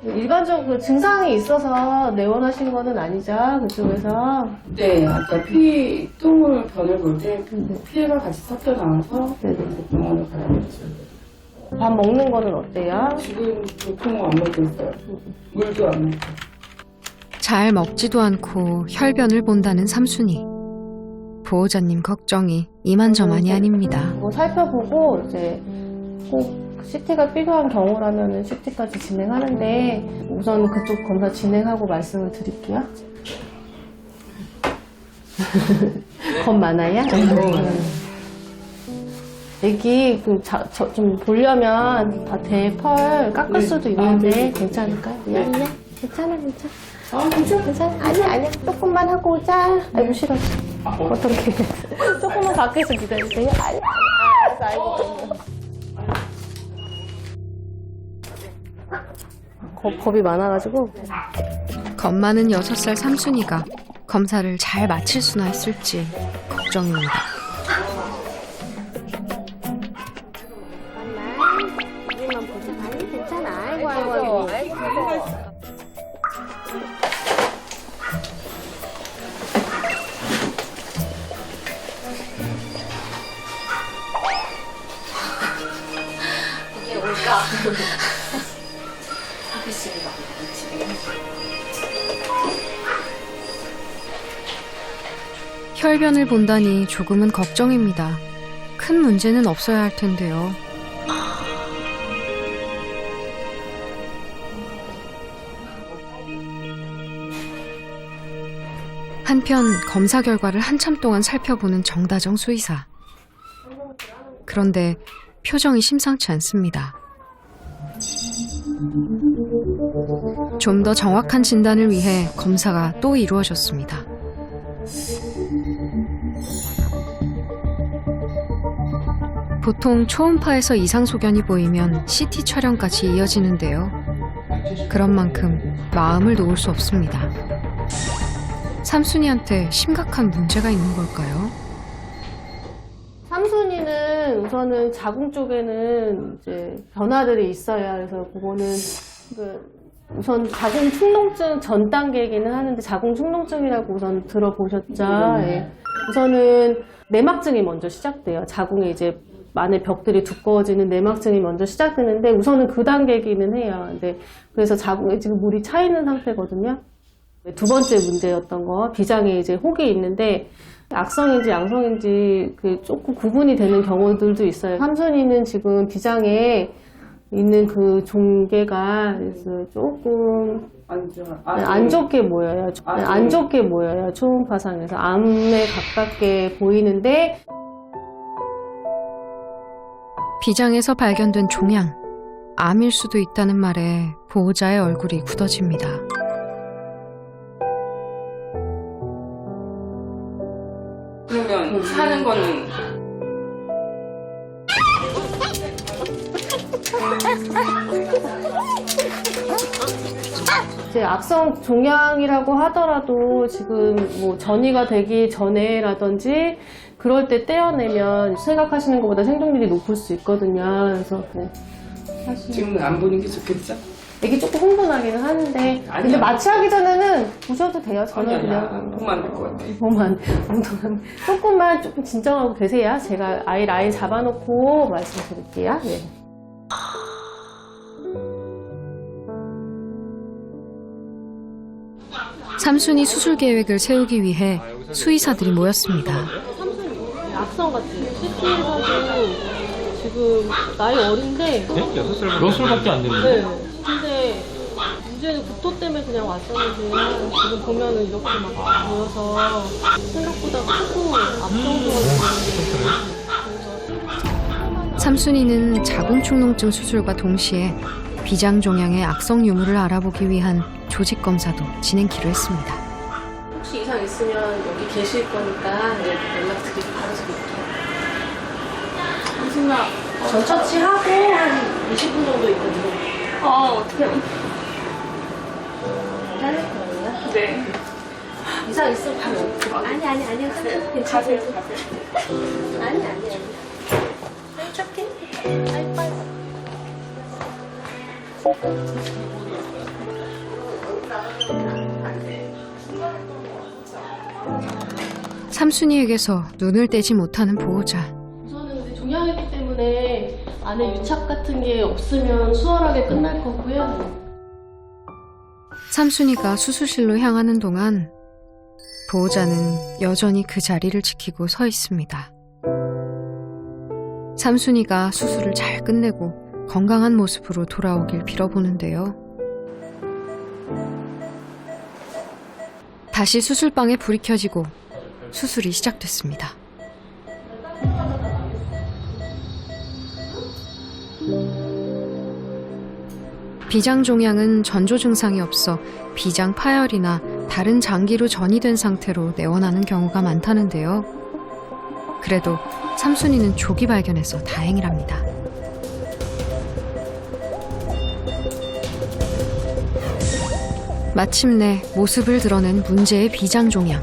일반적으로 그 증상이 있어서 내원하신 거는 아니죠, 그쪽에서? 네, 아까 똥을 변을 볼 때 피해가 같이 섞여 나와서 병원을 가야 됐죠. 밥 먹는 거는 어때요? 지금 보통은 안 먹고 있어요. 물도 안 먹고. 잘 먹지도 않고 혈변을 본다는 삼순이. 보호자님 걱정이 이만저만이 아닙니다. 뭐 살펴보고 이제 꼭 CT가 필요한 경우라면 CT까지 진행하는데 우선 그쪽 검사 진행하고 말씀을 드릴게요. 겁 많아요? 애기 좀 보려면 다 대펄 깎을 수도 있는데 괜찮을까요? 미안해. 괜찮아. 괜찮아. 아니야. 조금만 하고 오자. 아이고 싫어. 어떻게? 조금만 밖에서 기다리세요. 아니야. 아이고. 겁이 많아가지고. 겁 많은 6살 삼순이가 검사를 잘 마칠 수나 있을지 걱정입니다. 이만 보지 말이 괜찮아. 아이고. 이게 올까? 혈변을 본다니 조금은 걱정입니다. 큰 문제는 없어야 할 텐데요. 한편 검사 결과를 한참 동안 살펴보는 정다정 수의사. 그런데 표정이 심상치 않습니다. 좀 더 정확한 진단을 위해 검사가 또 이루어졌습니다. 보통 초음파에서 이상 소견이 보이면 CT 촬영까지 이어지는데요. 그런 만큼 마음을 놓을 수 없습니다. 삼순이한테 심각한 문제가 있는 걸까요? 삼순이는 우선은 자궁 쪽에는 이제 변화들이 있어요. 그래서 그거는 우선 자궁 축농증 전 단계이기는 하는데 자궁 축농증이라고 우선 들어보셨죠? 예. 우선은 내막증이 먼저 시작돼요. 자궁에 이제 안에 벽들이 두꺼워지는 내막증이 먼저 시작되는데 우선은 그 단계이기는 해요. 근데 그래서 자궁에 지금 물이 차 있는 상태거든요. 두 번째 문제였던 거 비장에 이제 혹이 있는데 악성인지 양성인지 조금 구분이 되는 경우들도 있어요. 삼순이는 지금 비장에 있는 그 종괴가 그래서 조금 안 좋게 보여요. 안 좋게 보여요. 초음파상에서 암에 가깝게 보이는데 비장에서 발견된 종양, 암일 수도 있다는 말에 보호자의 얼굴이 굳어집니다. 그러면 사는 거는 이제 악성 종양이라고 하더라도 지금 뭐 전이가 되기 전에라든지 그럴 때 떼어내면 생각하시는 것보다 생존율이 높을 수 있거든요. 그래서 지금은 안 보는 게 좋겠죠? 애기 조금 흥분하기는 하는데 근데 마취하기 전에는 보셔도 돼요. 저는 그냥 보면 안 될 것 같아. 보면 조금만 조금 진정하고 계세요. 제가 아이 라인 잡아놓고 말씀드릴게요. 네. 삼순이 수술 계획을 세우기 위해 수의사들이 모였습니다. 악성 같아요. CT에서도 지금 나이 어린데 몇 살밖에 안 됐는데? 네. 근데 문제는 구토 때문에 그냥 왔었는데 지금 보면은 이렇게 막 보여서 생각보다 크고 악성도 삼순이는 자궁축농증 수술과 동시에 비장 종양의 악성 유무를 알아보기 위한 조직 검사도 진행키로 했습니다. 혹시 이상 있으면 여기 계실 거니까 연락드리고 바로 드릴게요. 무슨나 전 처치하고 한 20분 정도 있거든요. 어떻게 괜찮을 거예요? 네. 이상 있으면 바로 아니 괜찮아요. 가세요. 아니 괜찮게. 아이고 삼순이에게서 눈을 떼지 못하는 보호자. 우선은 근데 종양이기 때문에 안에 유착 같은 게 없으면 수월하게 끝날 거고요. 삼순이가 수술실로 향하는 동안 보호자는 여전히 그 자리를 지키고 서 있습니다. 삼순이가 수술을 잘 끝내고 건강한 모습으로 돌아오길 빌어보는데요. 다시 수술방에 불이 켜지고 수술이 시작됐습니다. 비장 종양은 전조 증상이 없어 비장 파열이나 다른 장기로 전이된 상태로 내원하는 경우가 많다는데요. 그래도 삼순이는 조기 발견해서 다행이랍니다. 마침내 모습을 드러낸 문제의 비장 종양.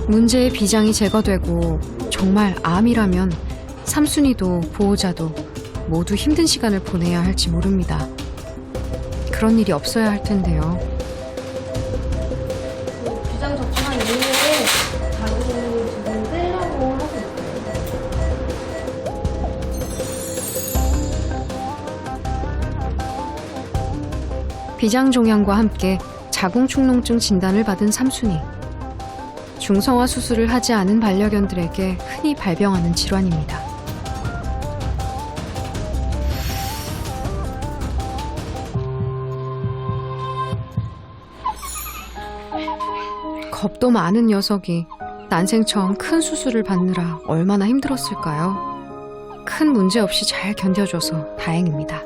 문제의 비장이 제거되고 정말 암이라면 삼순이도 보호자도 모두 힘든 시간을 보내야 할지 모릅니다. 그런 일이 없어야 할 텐데요. 비장 접종한 이후에 자궁을 지금 떼려고 하고 있어요. 비장 종양과 함께 자궁 축농증 진단을 받은 삼순이. 중성화 수술을 하지 않은 반려견들에게 흔히 발병하는 질환입니다. 겁도 많은 녀석이 난생 처음 큰 수술을 받느라 얼마나 힘들었을까요? 큰 문제 없이 잘 견뎌줘서 다행입니다.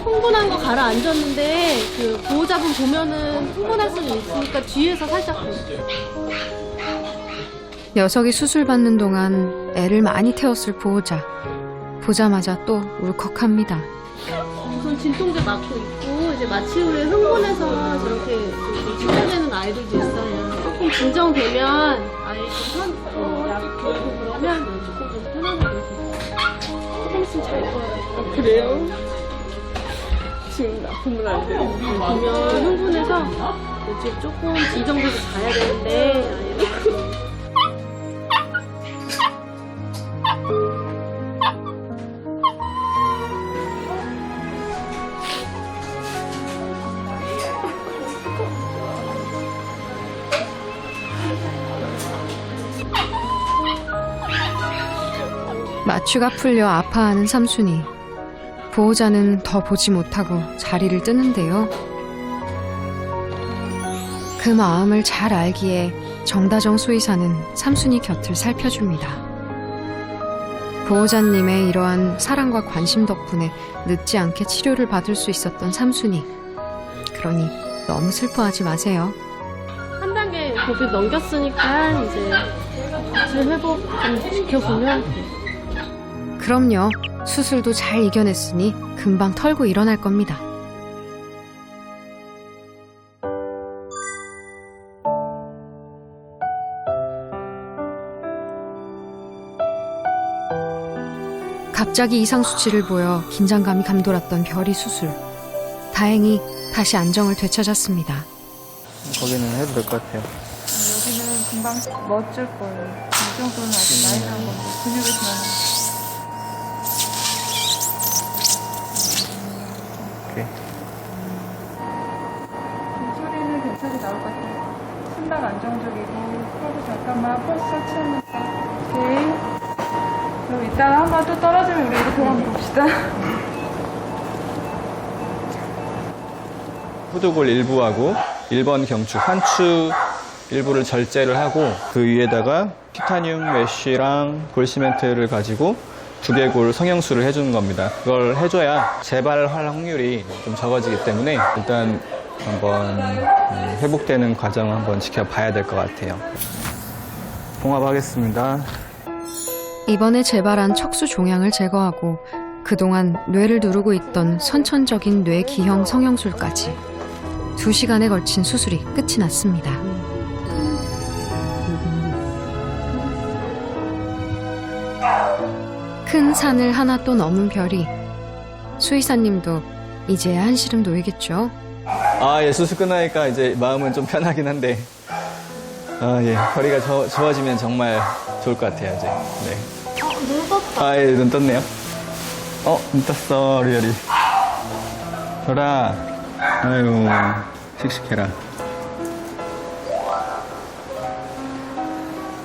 흥분한 거 가라앉았는데 그 보호자분 보면은 흥분할 수는 있으니까 뒤에서 살짝 녀석이 수술 받는 동안 애를 많이 태웠을 보호자. 보자마자 또 울컥합니다. 우선 진통제 맞고 있고 이제 마취 후에 흥분해서 저렇게 진통되는 아이들도 있어요. 조금 진정되면 아이 좀 약 먹고 그러면 조금 좀 편안하게 조금 있으면 잘 거예요. 그래요? 지금 아프면 안 돼요. 보면 흥분해서 이제 조금 진정돼서 자야 되는데 아이가 마취가 풀려 아파하는 삼순이. 보호자는 더 보지 못하고 자리를 뜨는데요. 그 마음을 잘 알기에 정다정 수의사는 삼순이 곁을 살펴줍니다. 보호자님의 이러한 사랑과 관심 덕분에 늦지 않게 치료를 받을 수 있었던 삼순이. 그러니 너무 슬퍼하지 마세요. 한 단계 고비 넘겼으니까 이제 수술 회복 좀 지켜보면 그럼요. 수술도 잘 이겨냈으니 금방 털고 일어날 겁니다. 갑자기 이상 수치를 보여 긴장감이 감돌았던 별이 수술. 다행히 다시 안정을 되찾았습니다. 거기는 해도 될 것 같아요. 여기는 금방 멋질 거예요. 이 정도는 아직 많이 난 건데 근육이 많아. 오케이. 목소리는 괜찮게 나올 것 같아요. 심박 안정적이고 하고 잠깐만 펄스 채우면서 오케이. 그럼 이따가 한번 또 떨어지면 우리 이렇게 한번 봅시다. 후두골 일부하고 1번 경추 환추 일부를 절제를 하고 그 위에다가 티타늄 메쉬랑 골시멘트를 가지고 두개골 성형술을 해주는 겁니다. 그걸 해줘야 재발할 확률이 좀 적어지기 때문에 일단 한번 회복되는 과정을 한번 지켜봐야 될 것 같아요. 봉합하겠습니다. 이번에 재발한 척수 종양을 제거하고 그동안 뇌를 누르고 있던 선천적인 뇌 기형 성형술까지 2시간에 걸친 수술이 끝이 났습니다. 큰 산을 하나 또 넘은 별이. 수의사님도 이제야 한시름 놓이겠죠. 아, 예, 수술 끝나니까 이제 마음은 좀 편하긴 한데, 아, 예, 허리가 좋아지면 정말 좋을 것 같아요, 이제. 네. 눈 떴다. 아, 예, 눈 떴네요. 눈 떴어, 우리 별이. 별아, 아유, 씩씩해라.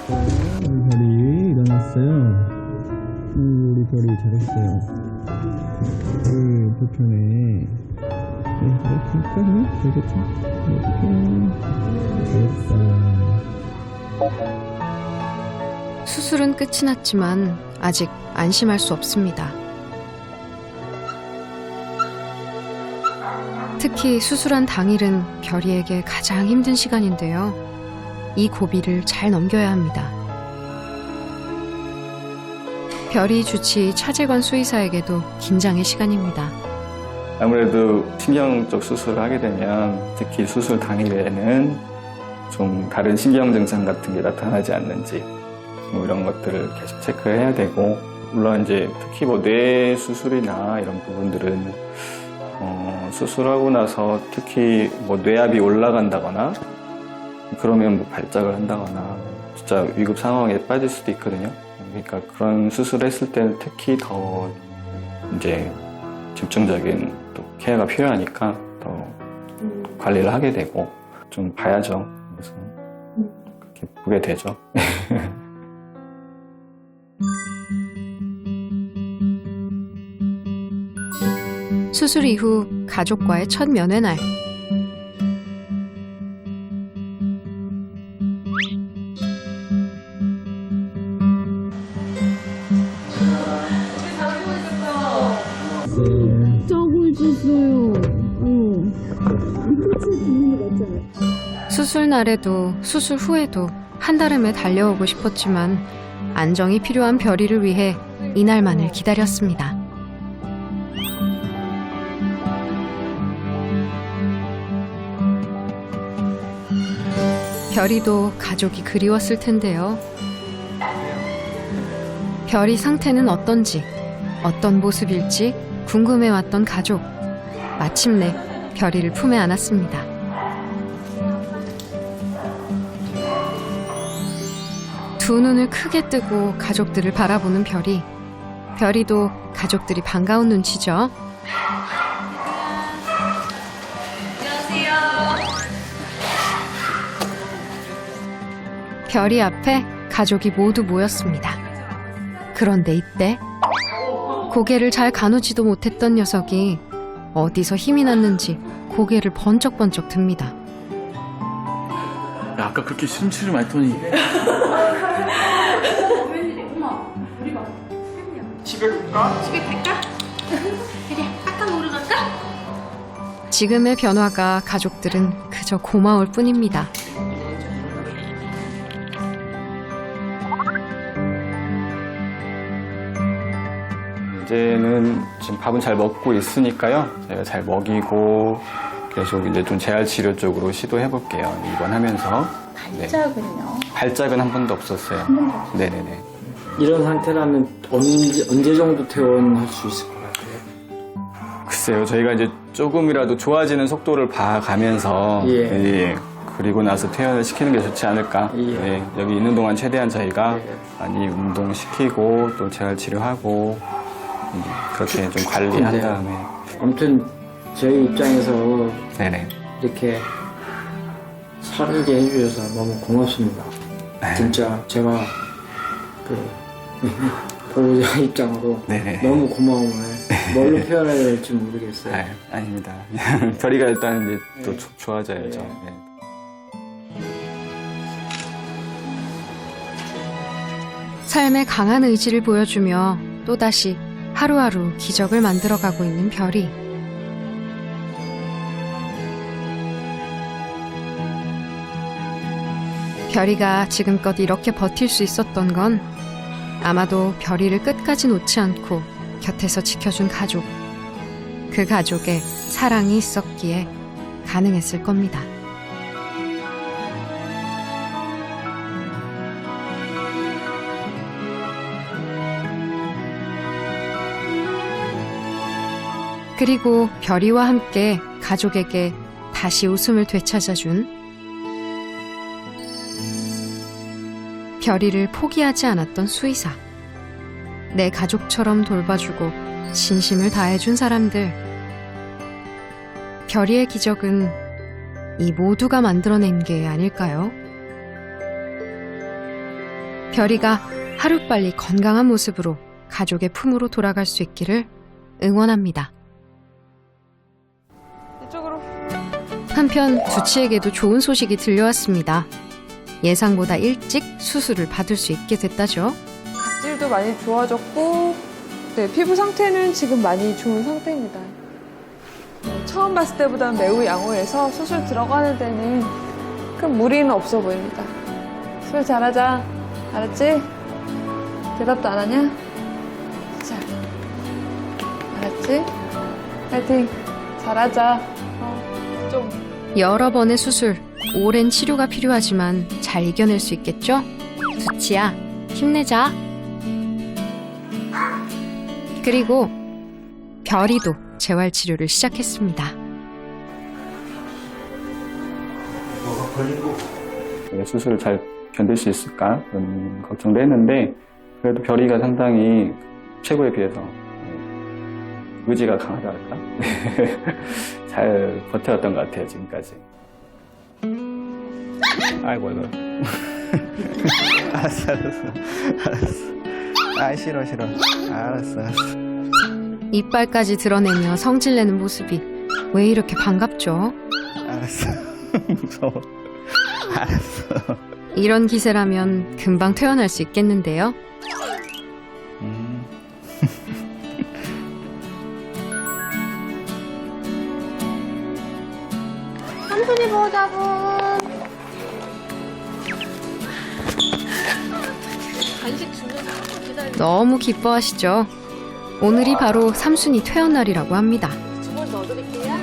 우리 별이 일어났어요. 우리 별이 잘했어요. 불편해. 이렇게 할까? 되겠지? 이렇게. 잘했어. 수술은 끝이 났지만 아직 안심할 수 없습니다. 특히 수술한 당일은 별이에게 가장 힘든 시간인데요. 이 고비를 잘 넘겨야 합니다. 별이 주치 차재관 수의사에게도 긴장의 시간입니다. 아무래도 신경 쪽 수술을 하게 되면 특히 수술 당일에는 좀 다른 신경 증상 같은 게 나타나지 않는지 뭐 이런 것들을 계속 체크해야 되고, 물론 이제 특히 뭐 뇌 수술이나 이런 부분들은 수술하고 나서 특히 뭐 뇌압이 올라간다거나 그러면 뭐 발작을 한다거나 진짜 위급 상황에 빠질 수도 있거든요. 그러니까 그런 수술했을 때는 특히 더 이제 집중적인 또 케어가 필요하니까 더 관리를 하게 되고 좀 봐야죠. 그래서 그렇게 보게 되죠. 수술 이후 가족과의 첫 면회 날. 수술 날에도 수술 후에도 한달음에 달려오고 싶었지만 안정이 필요한 별이를 위해 이날만을 기다렸습니다. 별이도 가족이 그리웠을 텐데요. 별이 상태는 어떤지, 어떤 모습일지 궁금해왔던 가족. 마침내 별이를 품에 안았습니다. 두 눈을 크게 뜨고 가족들을 바라보는 별이. 별이도 가족들이 반가운 눈치죠. 별이 앞에 가족이 모두 모였습니다. 그런데 이때 고개를 잘 가누지도 못했던 녀석이 어디서 힘이 났는지 고개를 번쩍번쩍 듭니다. 야, 아까 그렇게 심취를 많이 더니 지금의 변화가 가족들은 그저 고마울 뿐입니다. 이제는 지금 밥은 잘 먹고 있으니까요. 제가 잘 먹이고 계속 이제 좀 재활 치료 쪽으로 시도해 볼게요. 입원하면서. 발작은요? 발작은 한 번도 없었어요. 네네네. 이런 상태라면 언제 정도 퇴원할 수 있을 것 같아요? 글쎄요, 저희가 이제 조금이라도 좋아지는 속도를 봐가면서 예, 그리고 나서 퇴원을 시키는 게 좋지 않을까. 예, 여기 있는 동안 최대한 저희가 많이 운동시키고 또 재활 치료하고 그렇게 좀 관리한 다음에. 아무튼 저희 입장에서 네네. 이렇게 살게 해주셔서 너무 고맙습니다. 진짜 제가 보호자 입장으로 네네. 너무 고마움을 뭘로 표현해야 될지 모르겠어요. 아닙니다. 별이가 일단 이제 또 좋아져야죠. 네. 삶의 강한 의지를 보여주며 또다시 하루하루 기적을 만들어가고 있는 별이. 별이가 지금껏 이렇게 버틸 수 있었던 건 아마도 별이를 끝까지 놓지 않고 곁에서 지켜준 가족, 그 가족의 사랑이 있었기에 가능했을 겁니다. 그리고 별이와 함께 가족에게 다시 웃음을 되찾아준 별이를 포기하지 않았던 수의사. 내 가족처럼 돌봐주고 진심을 다해준 사람들. 별이의 기적은 이 모두가 만들어낸 게 아닐까요? 별이가 하루빨리 건강한 모습으로 가족의 품으로 돌아갈 수 있기를 응원합니다. 이쪽으로. 한편 두치에게도 좋은 소식이 들려왔습니다. 예상보다 일찍 수술을 받을 수 있게 됐다죠. 각질도 많이 좋아졌고, 네, 피부 상태는 지금 많이 좋은 상태입니다. 처음 봤을 때보다는 매우 양호해서 수술 들어가는 데는 큰 무리는 없어 보입니다. 수술 잘하자. 알았지? 대답도 안 하냐? 자, 알았지? 파이팅. 잘하자. 좀. 여러 번의 수술, 오랜 치료가 필요하지만 잘 이겨낼 수 있겠죠? 두치야, 힘내자. 그리고 별이도 재활치료를 시작했습니다. 수술을 잘 견딜 수 있을까 그런 걱정도 했는데 그래도 별이가 상당히 최고에 비해서 의지가 강하다 할까? 잘 버텨왔던 것 같아요 지금까지. 아이고. 알았어. 아 싫어. 알았어. 이빨까지 드러내며 성질내는 모습이 왜 이렇게 반갑죠? 알았어. 무서워. 알았어. 이런 기세라면 금방 퇴원할 수 있겠는데요. 삼순이 보자고. 간식 주면서 한번 기다려. 너무 기뻐하시죠? 오늘이 바로 삼순이 퇴원 날이라고 합니다. 주머니 넣어드릴게요.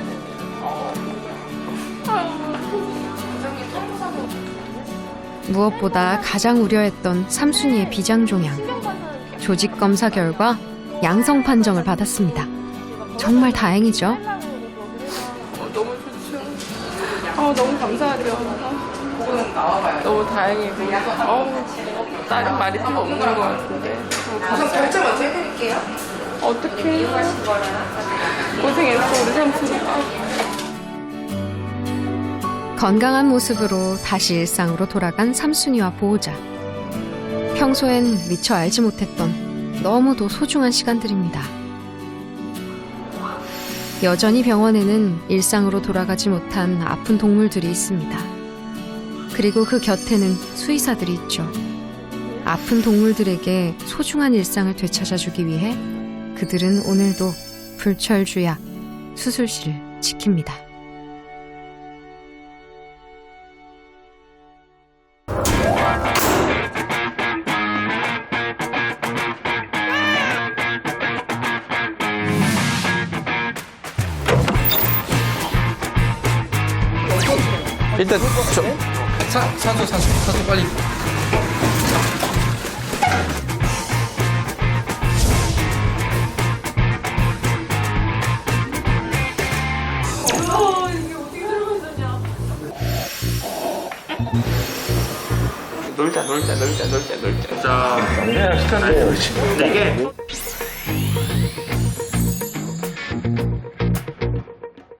무엇보다 가장 우려했던 삼순이의 비장종양. 조직 검사 결과 양성 판정을 받았습니다. 정말 다행이죠. 너무 좋죠. 너무 감사하죠. 너무 다행이고. 다른 말이 필요 없는 것 같은데. 결정 먼저 해드릴게요. 어떻게? 고생했어, 우리 삼촌이가. 건강한 모습으로 다시 일상으로 돌아간 삼순이와 보호자. 평소엔 미처 알지 못했던 너무도 소중한 시간들입니다. 여전히 병원에는 일상으로 돌아가지 못한 아픈 동물들이 있습니다. 그리고 그 곁에는 수의사들이 있죠. 아픈 동물들에게 소중한 일상을 되찾아주기 위해 그들은 오늘도 불철주야 수술실을 지킵니다. 일단 산소 빨리. 놀자. 자, 시간을. 이게